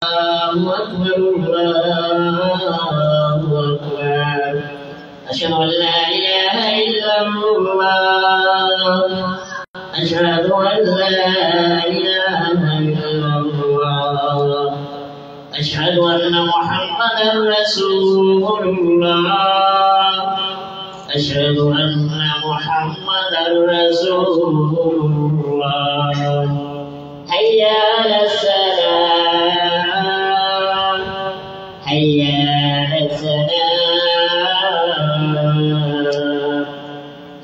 أكبر الله أكبر أشهد أن لا إله إلا الله أشهد أن لا إله إلا الله أشهد أن محمدا رسول الله أشهد أن محمدا رسول الله حي على السلام حي على السلام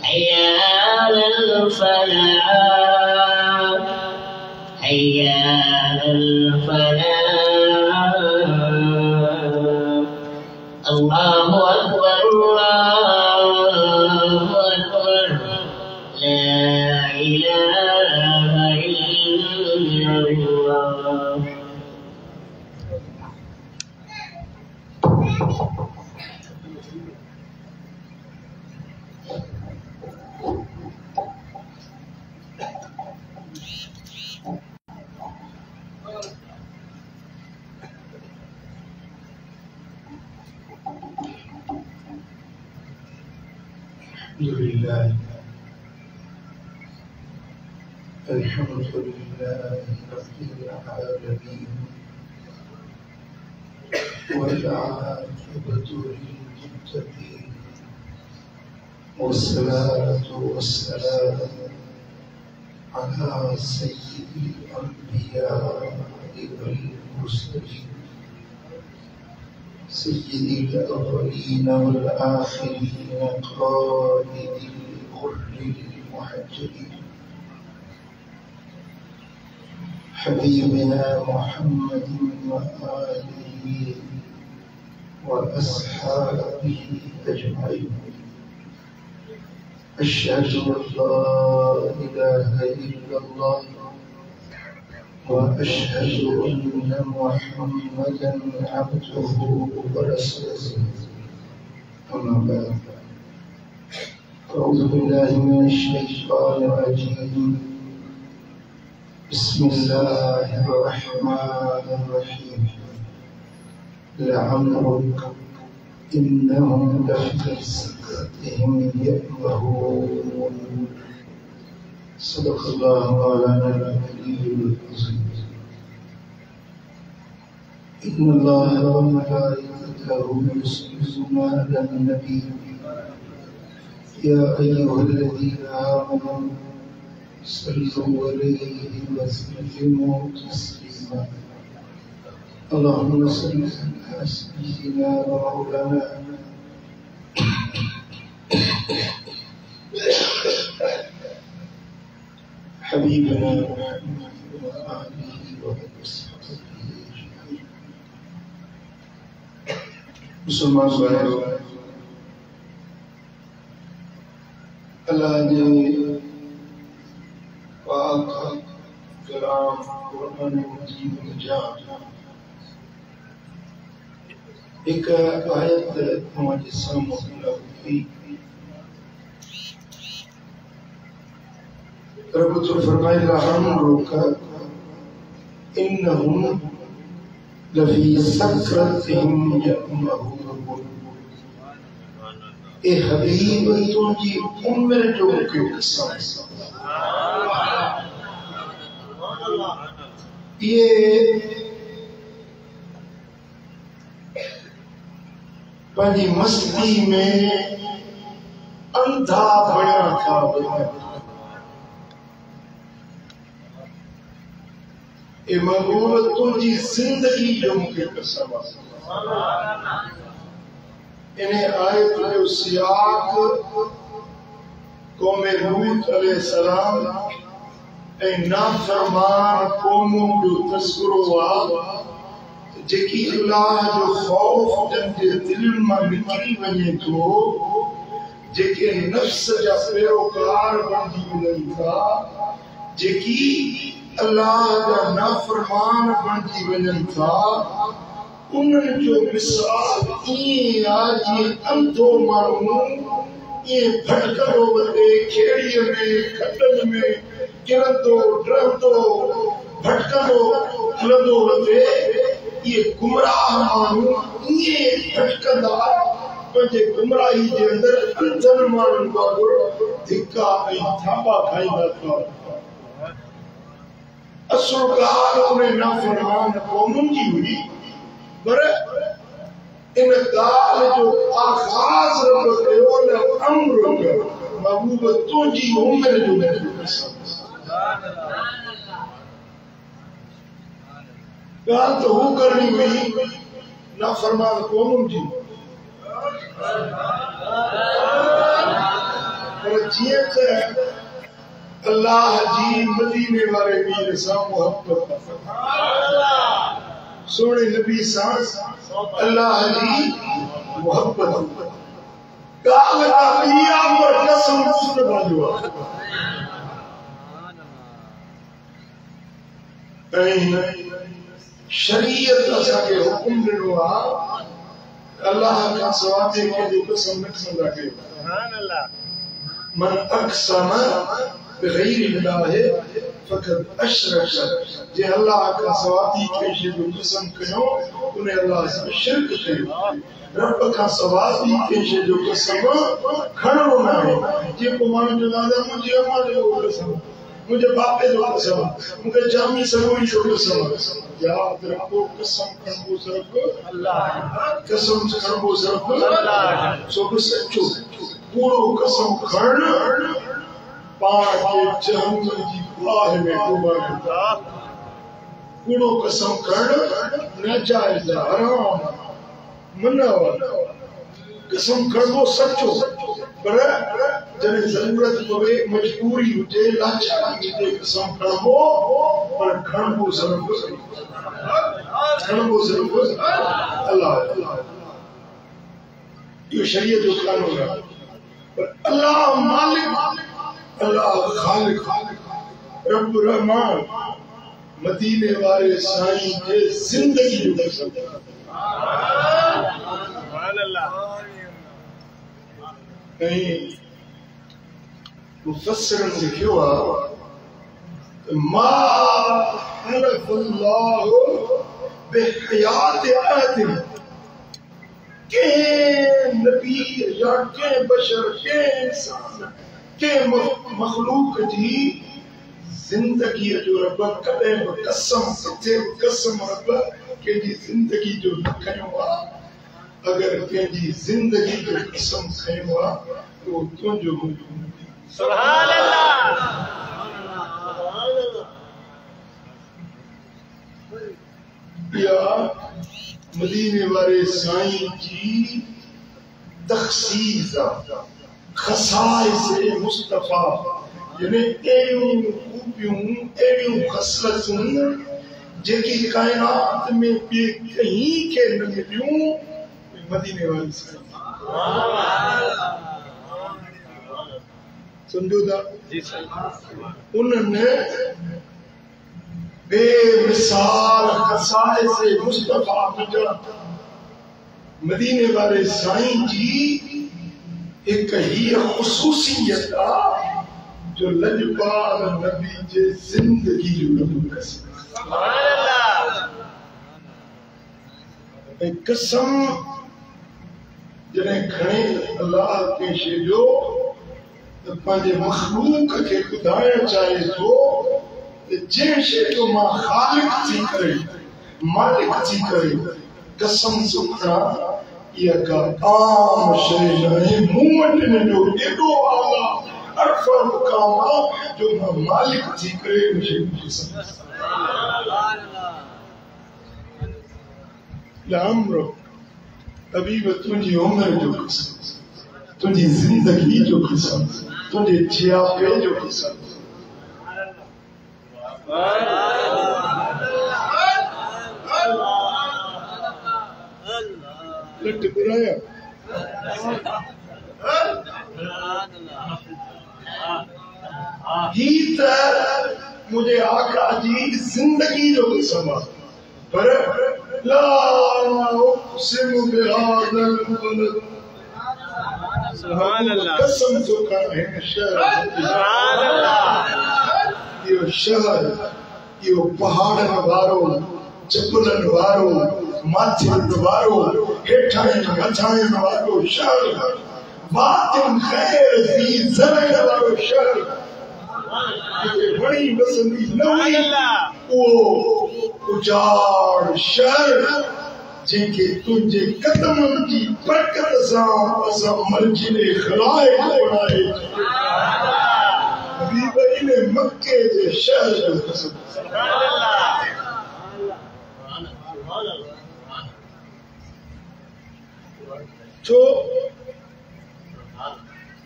حي على الفلاح حي على الفلاح الله أكبر الله أكبر لا إله إلا الله. الحمد لله رب العالمين والعاقبة للمتقين والصلاة والسلام على سيد الأنبياء والمرسلين سيد الأولين والآخرين قائد الغر المحجلين حبيبنا محمد وآله وأصحابه أجمعين أشهد أن لا إله إلا الله وأشهد أن محمدا عبده ورسوله أما بعد أعوذ بالله من الشيطان الرجيم بسم الله الرحمن الرحيم لعمرك إنهم لفي سكرتهم يأمهون صدق الله مولانا العلي العظيم إن الله وملائكته يصلون على النبي يا أيها الذين آمنوا صلوا عليه وسلموا تسليما اللهم صل على سيدنا ومولانا حبيبنا محمد وآله وصحبه أجمعين. مسلمان भाइयों अल्लाह ने पाक कलाम कुरान मजीद में एक आयत हमारे सामने हुई रब तो फरमाएगा हम लोग इन्नहुम लफी सकरतिहिम यअमहून ए हबीब तुझी उम्र जो के कसम ये पंहिंजी मस्ती में अंधा बणिया था ए महबूब तुझी जिंदगी जो मूंखे कसम इन्हें आयत जो सियाक कौम लूत अलैहिस्सलाम ए नाफरमान कौमों जो तस्करो जेकी अल्लाह जो खौफ जंहिंजे दिलनि मां निकिरी वञे थो जेके नफ्स जा पैरोकार बणिजी वञनि था जेकी अल्लाह जा नाफरमान बणिजी वञनि था उन्हनि जो मिसाल ईअं आहे जीअं अंधो माण्हू ईअं भटकंदो वञे खेड़ीअ में खॾनि में किरंदो डरंदो भटकंदो हलंदो वञे ये गुमराह माण्हू ईअं भटकंदा पंहिंजे गुमराही जे अंदरि अंधनि माण्हुनि वांगुरु धिका ऐं थापा खाईंदा था। असुल ॻाल्हि उन नाफ़रमान क़ौमुनि जी हुई, पर इन ॻाल्हि जो आगाज़ रब कयो न अम्र कयो महबूब तुंहिंजी उमिरि जो ॻाल्हि त हू करणी हुई नाफ़रमान क़ौमुनि जी, पर जीअं त अल्लाह जी मदीने वारे वीर सां मोहब्बत, सोने नबी सां अल्लाह जी मोहब्बत, ॻाल्हि का इहा पर कसम सुन बांधो ऐं शरीयत असांखे हुकुम ॾिनो आहे अल्लाह का सवा ते कंहिंजो कसम न खणंदा कयो। सुभान अल्लाह। मन अक़सम बिग़ैरि अल्लाह फ़क़द अशरक, जे अल्लाह का सवा थी कंहिं जो कसम कयो उन अल्लाह सां शिरक कयो। रब का सवा थी कंहिं जो कसम खणणो न आहे। जेको माण्हू जो दादा मुंहिंजी अम्मा जो कसम, मुझे बापे जो कसम, मुझे जामी सरोई जो कसम, याद रखो कसम खणबो सिर्फ अल्लाह, कसम खणबो सिर्फ अल्लाह। सो बि सचो पूरो कसम खण पाण खे जहन्नम जी बाहि में डुबाए, पूरो कसम खण नाजायज़ हराम मना कसम खणबो सचो, पर जॾहिं ज़रूरत पवे मजबूरी हुजे लाचारी हुजे कसम खणबो, पर खणबो सिर्फ अल्लाह। इहो शरीयत जो कानून आहे। पर अल्लाह मालिक, अल्लाह खालिक, रब रहमान मदीने वाले साईं जे जिंदगी जो कसम। सुभान अल्लाह। मुफस्सिरन लिखियो आहे मा हरफुल्लाहु बिहयात आदम, के नबी या के बशर के इंसान के मखलूक जी जिंदगी जो रब कदे कसम सच्चे कसम रब के जी जिंदगी जो खयो आहे। अगर के जी जिंदगी जो कसम खयो आहे तो तुझो सुभान अल्लाह। या मदीने वाले साईं जी तखसीस खसाइस मुस्तफा, यानी एड़ियूं खूबियूं एड़ियूं खसलतूं जेकी कायनात में ॿिए कहीं के न मिलियूं, मदीने वाले साईं समझो था जी साईं। उन्होंने बेमिसाल खसाइस मुस्तफा मदीने वाले साईं जी एक ही खुसूसियत आ जो लजपाल नबी जे जिंदगी जो नमूना। सुभान अल्लाह। कसम जने खणे अल्लाह के शे जो तो पंहिंजे मखलूक के ॿुधाइण चाहे थो जे शे जो मां खालिक थी करे मालिक थी करे कसम सुखणा, इहा का आम शइ न आहे। मूं वटि हिन जो एॾो आला अरफ़ा मुक़ाम आहे जो मां मालिक थी करे हिन शइ जी कसम। लामरो तबीब तुंहिंजी उमिरि जो कसम, तुंहिंजी ज़िंदगी जो कसम, तुंहिंजे जियापे जो कसम। लट बुराया ही त मुझे आका जी जिंदगी जो कसम आहे। पर ला उक़सिमु बिहाज़ल बलद, सुभान अल्लाह, कसम तो है शहर, सुभान अल्लाह, यो शहर, यो पहाड़ वारो चपुलन वारो माथिन वारो हेठाइन मथाइन वारो शहर बातिन खैर दी ज़रअ वारो शहर बड़ी बसंती नवी वो उजाड़ शहर जेके तुझे कदमन की बरकत सां असां मर्जिले खलाइक बनाए हबीब ने मक्के जे शहर जो कसम छो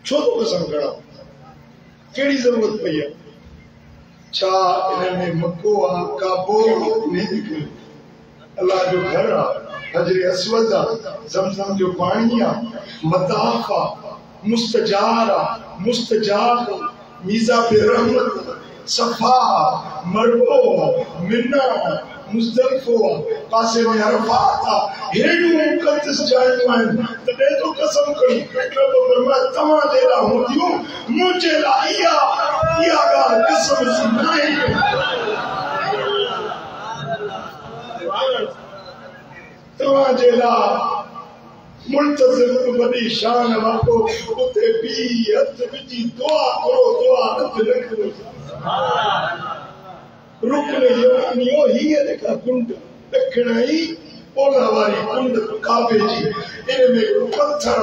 छो तो कसम करा केड़ी जरूरत पई है छा इनमें मक्को आ काबो नहीं निकले अल्लाह जो घर आ हजरे अस्वद आ ज़मज़म जो पानी आ मताफ आ मुस्तजार आ मुस्तजाब मीज़ा पे रहमत सफा मरबो मिन्ना मुज़दलिफ़ो पासे में अरफात आ हेडू मुक़द्दस जायूं आहिनि तॾहिं तो कसम करी रब फरमाए तव्हां जेड़ा हूंदियूं मुंहिंजे लाइ इहा ॻाल्हि कसम जी नाहे तव्हां जेड़ा मुल्तज़िम वॾी शान वारो उते बि हथ विझी दुआ करो दुआ हथ न करो रुकन यमानियो हीअ जेका कुंड ॾखिणाई ओलह वारी कुंड काबे जी इन में पत्थर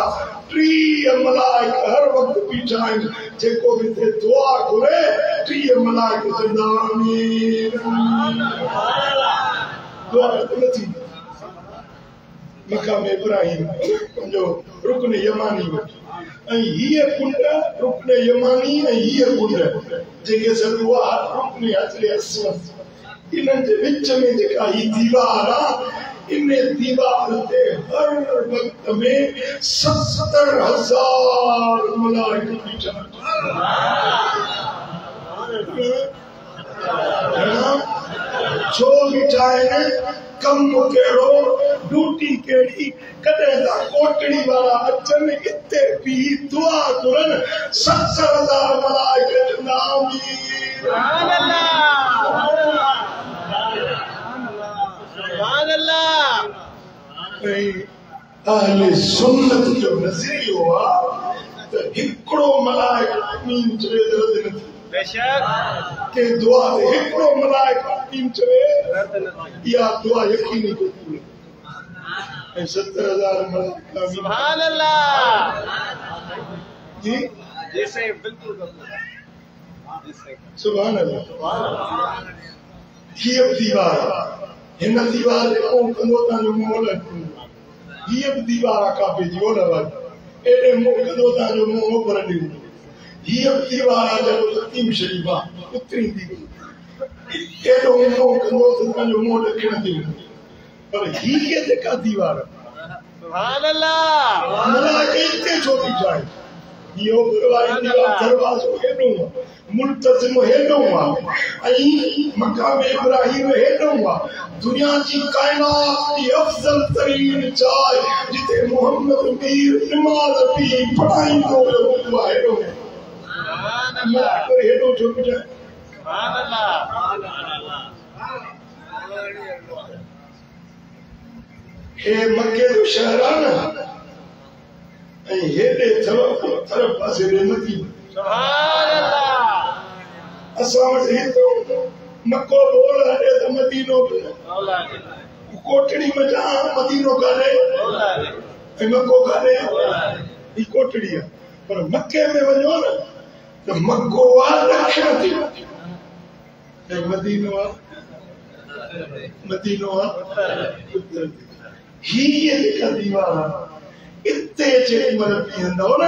30 मलाइक हर वक्त बीठा आहिनि जेको बि हिते दुआ घुरे 30 मलाइक चवंदा आमीन दुआ न थींदी मकाम इब्राहिम जो रुकन यमानी ऐं हीअ कुंड रुकन यमानी ऐं हीअ कुंड जेके सॾो आहे रुकन हजरे अस्वद इन्हनि जे विच में जेका ही दीवार आहे इन दीवार ते हर वक्त में 70,000 मलाइक बीठा छो बीठा आहिनि कम केड़ो ड्यूटी केड़ी कदे दा कोटड़ी वाला अचन इते भी दुआ करन 70,000 मलाइक आमीन सुभान अल्लाह सुभान अल्लाह अहले सुन्नत जो नजरियो आ त हिकड़ो मलाइक आमीन चवे दर्द न बेशक के दुआ दे हिकड़ो मलाइक आमीन चवे या दुआ यकीनी को पूरी 70,000 मलाइक सुभान अल्लाह जी जैसे बिल्कुल सुभान अल्लाह ये दीवार हिन दीवार को कंदो ता जो मोल ये दीवार का पे जो लवा एडे मो कंदो ता जो मो पर दी ये दीवार जो तीन शरीफा उतरी दी एडो मो कंदो ता जो मो रखण दी पर ये जेका दीवार सुभान अल्लाह मलाइक इते छोटी जाए यो वारी दीवार दरवाजो हेडो मुल्तज़िम हेडो आई मकाम इब्राहिम हेडो दुनिया की कायनात की अफजल तरीन चाय जिते मोहम्मद मीर नमाज पी पढ़ाई को हेडो सुभान अल्लाह हेडो छोटी जाए सुभान अल्लाह हे मक्के जो शहर है ना हेडे तरफ पासे रहमती सुभान अल्लाह असां वटि हिते मक्को बोल हले त मदीनो कोटड़ी में जा मदीनो काने ऐं मक्को काने ई कोटड़ी आहे पर मक्के में वञो न त मक्को आहे दक्षिण ते ऐं मदीनो आहे हीअ जेका दीवार आहे इते जेॾी महिल बीहंदव न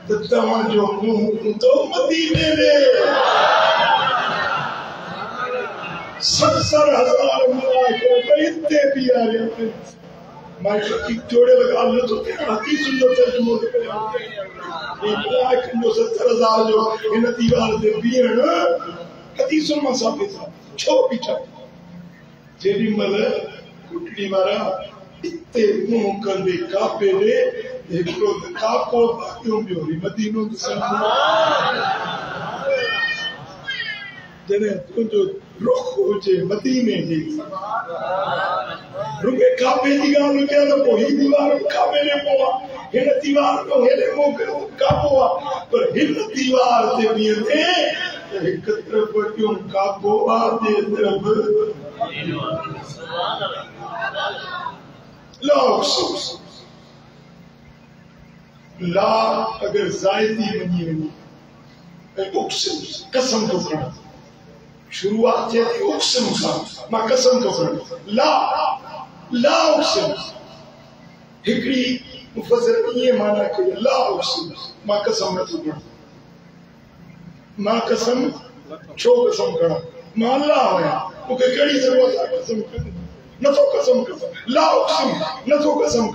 त तव्हांजो मुंहुं हूंदो मदीने में 70,000 मलाइक इते बीहा रहिया मां जोड़े लगा लो तो हकीस जो तर्जुमो करियो मलाइक जो 70,000 जो इन दीवार ते बीहण हदीस मां साबित आहे छो बीठा जेॾी महिल कुटड़ी वारा इते मुंहुं कंदे कापे रे हिकिड़ो कापो ॿियो मदीनो जॾहिं तुंहिंजो रुख होचे मदीने जी रुके काबे जी गाल के तो कोई दीवार काबे ने पोवा हिन दीवार को हेले मोके काबो पर हिन दीवार ते बीते एक तरफ क्यों काबो आ दे तरफ ला अगर जायदी बनी वनी उक्सम कसम तो करा शुरुआत थी उक्सम सा मां कसम तो करा ला उक्सम हिकड़ी मुफस्सिर ये माना कि ला उक्सम मां कसम न तो करा मां कसम छो कसम करा मां अल्लाह होया ओके केड़ी जरूरत है कसम करने न तो कसम ला उक्सम न तो कसम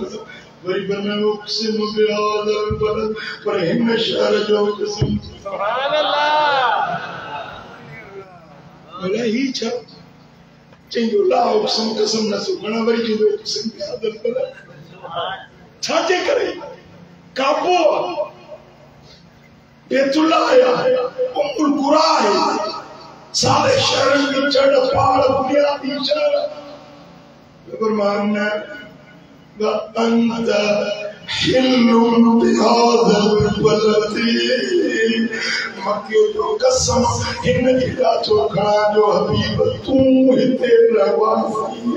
वरी बना उक्सम बिहादल बलद पर हिन शहर जो कसम सुभान अल्लाह भला ही छा चंगो ला उक्सम कसम न सुगणा वरी जो उक्सम बिहादल बलद छाजे करे काबो बेतुल्लाह है उम्मुल कुरा है सारे शहर में चढ़ पहाड़ बुनियादी शहर फरमाना वअंत हिल्लुन बिहादल बलदी मक्के जो कसम हिन जिदा चोखड़ा जो हबीब तू हिते रहवासी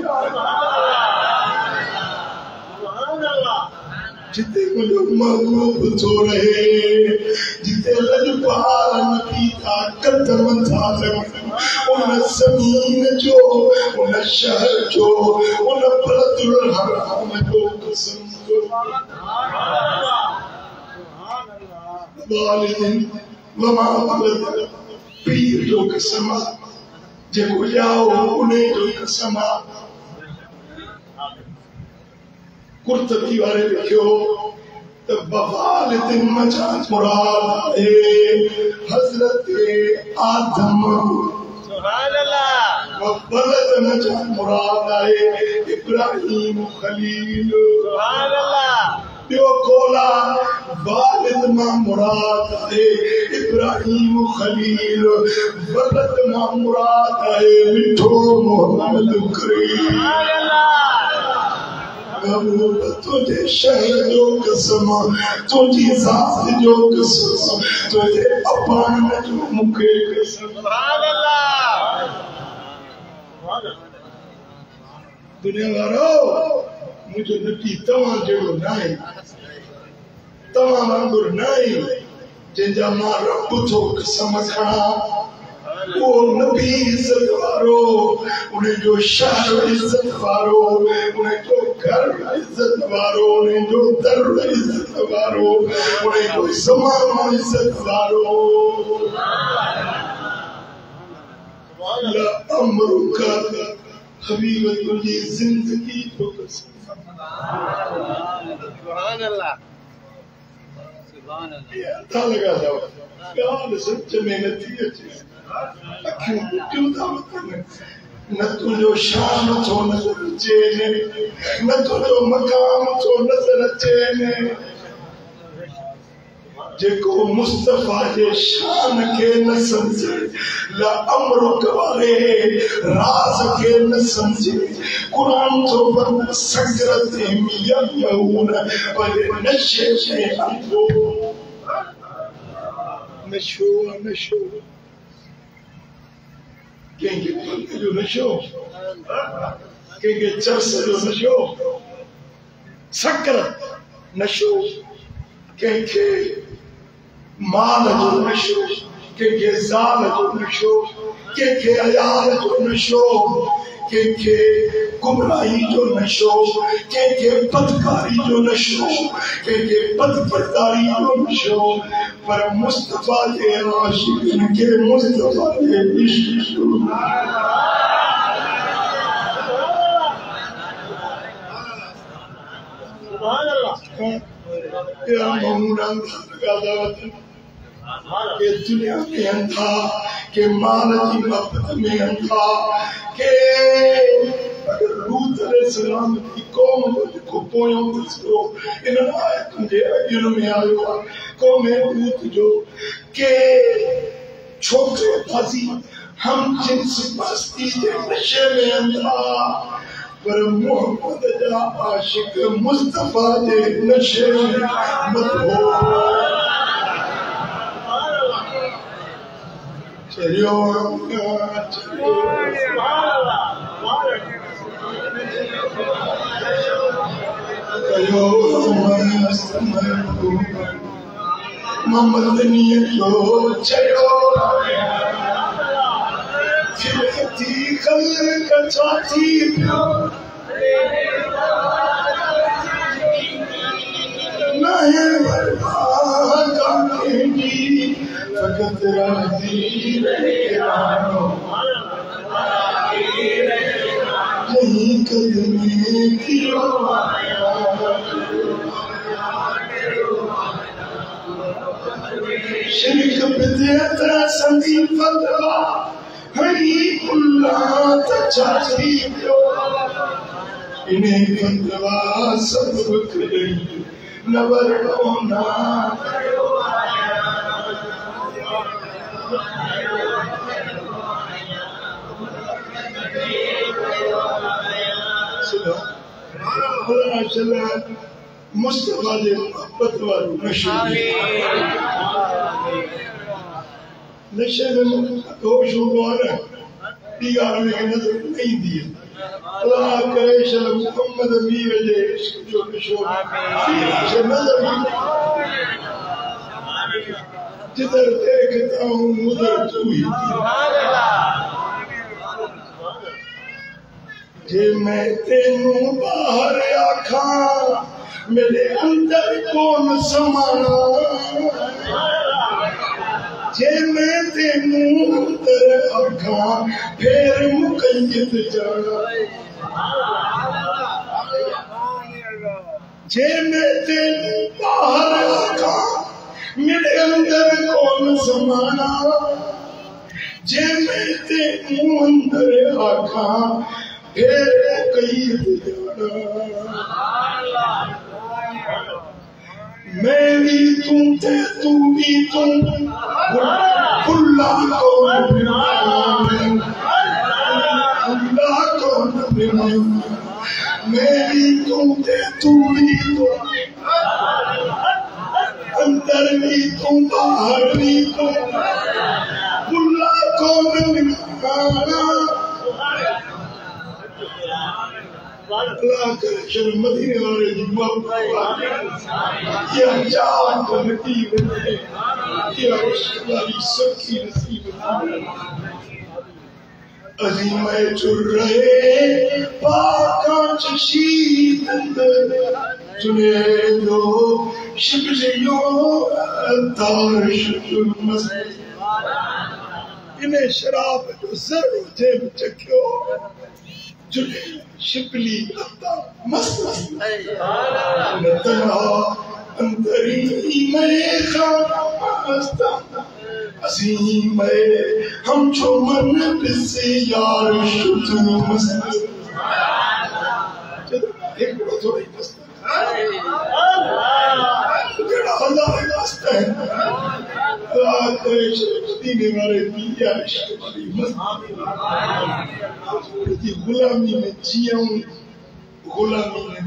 जिते मुझो महबूब थो रहे जिते लजपाल नबी का कदम था उन ज़मीन जो उन शहर जो उन बलदुल हराम जो कसम वालिदिन वमा वलद पीर जो कसम जेको जाओ उन्हें जो कसम कुर्तबी वाले लिखियो तो बवालिदिन मजा मुराद है हजरत आदम सुभान अल्लाह वबलद मजा मुराद है इब्राहिम खलील सुभान अल्लाह यो कोला वालिद मा मुराद है इब्राहिम खलील वलद मा मुराद है मिठो मोहम्मद करीम सुभान अल्लाह तुझे शहर जो कसम तुझी जात जो कसम तुझे अपान जो मुखे कसम सुभान अल्लाह दुनिया वारो मुझे नबी तवा जेड़ो नाए तवा वांगुर नाए जंहिंजा मां रब थो कसम खणा वो नबी इज्जत वारो उन्हें जो शहर इज्जत वारो उन्हें जो घर इज्जत वारो उन्हें जो दर इज्जत वारो उन्हें जो ज़मानो इज्जत वारो ला अमरुका हबीब तुझी जिंदगी तो कसम सुभान अल्लाह सुभान अल्लाह था लगा जाओ ॻाल्हि सच में नथी अचे अखियूं ॿुटियूं था वठनि न तुंहिंजो शान थो नज़र अचे न तुंहिंजो मक़ाम थो नज़र अचे जेको मुस्तफ़ा जे शान खे न सम्झे ला अमरुक वारे राज़ खे न सम्झे क़ुरान थो फरमाए सजरत यमून पर नशे में अंधो नशो नशो कंहिंखे पलक जो नशो कंहिंखे चर्स जो नशो सकरत नशो कंहिंखे माल जो नशो कंहिंखे ज़ाल जो नशो कंहिंखे अयाल जो नशो कंहिंखे गुमराही जो नशो कंहिंखे बदकारी जो नशो कंहिंखे बदकिरदारी जो नशो पर मुस्तफ़ा जे आशिक़न खे मुस्तफ़ा जे इश्क़ जो सुभान अल्लाह या ममूना गादावत के दुनिया में अंधा के माल की मोहब्बत में अंधा के अगर लूत अलैहिस्सलाम की कौम को पोयों तस्करो इन आयतुन जे अजर में आयो कौम लूत जो के छोटे फासी हम जिन्स मस्ती के नशे में अंधा पर मोहम्मद जा आशिक मुस्तफा के नशे में मत हो चलियो मोहम्मद नियत जो चलो फिरती कल कचाती नहीं बर्बाद करेंगी फकत राजी रहना यही कदमे किया शिरक बिदअत संदी फतवा हरी कुल्ला तचाती पियो इन्हें फतवा सब करे नवर होना मुस्तफा जे मोहब्बत वारो नशे में होश हूंदो आहे न ॿी ॻाल्हि में नज़र न ईंदी आहे अल्लाह करे शल मुहम्मद मीर जे इश्क जो नशो नज़र जिधर देखता हूँ उधर तू ही जे मैं तेनू बाहर आखा मेरे अंदर कौन समाना जे मैं तेनू अंदर आखा फिर मुकय्यद जाना जे मैं तेनू बाहर आखा मेरे अंदर कौन समाना जे मैं तेनू अंदर आखा फिर मुकय्यद जाना मैं भी तुम थे तू भी तुम खुला कौन मैं भी तुम थे तू भी तुम अंदर भी तुम बाहर भी तुम खुला कौन अल्लाह करे शर्म मदीने वाले की मोहब्बत या जान को नसीब है या इश्क वाली सखी नसीब है अजीम चुर रहे पाका चशीत चुने दो शिबलियों तार शुक्र मस्त इन्हें शराब जो जरूर थे चक्यो चुने शिपली मस्त मस्त तना अंतरी में खास्ता असीम में हम जो मन से यार शुद्ध मस्त एक बड़ा थोड़ा ही मस्त बड़ा हज़ार मस्त है मदीने वाले पिया इश्क वाली मस्त गुलामी में जियाऊं गुलामी में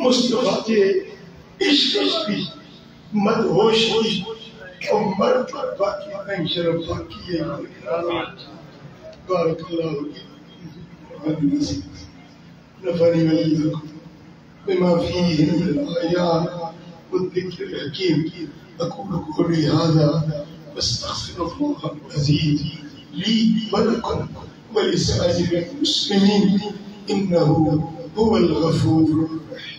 मुस्तफा के इश्क की मदहोशी और मर्द बाकी नहीं शर्फ बाकी है बारक अल्लाह नफनी वलीकुम बिमा फीहि मिन आयात والذكر الحكيم أقول قولي هذا واستغفر الله العظيم لي ولكم ولسائر المسلمين إنه هو الغفور الرحيم.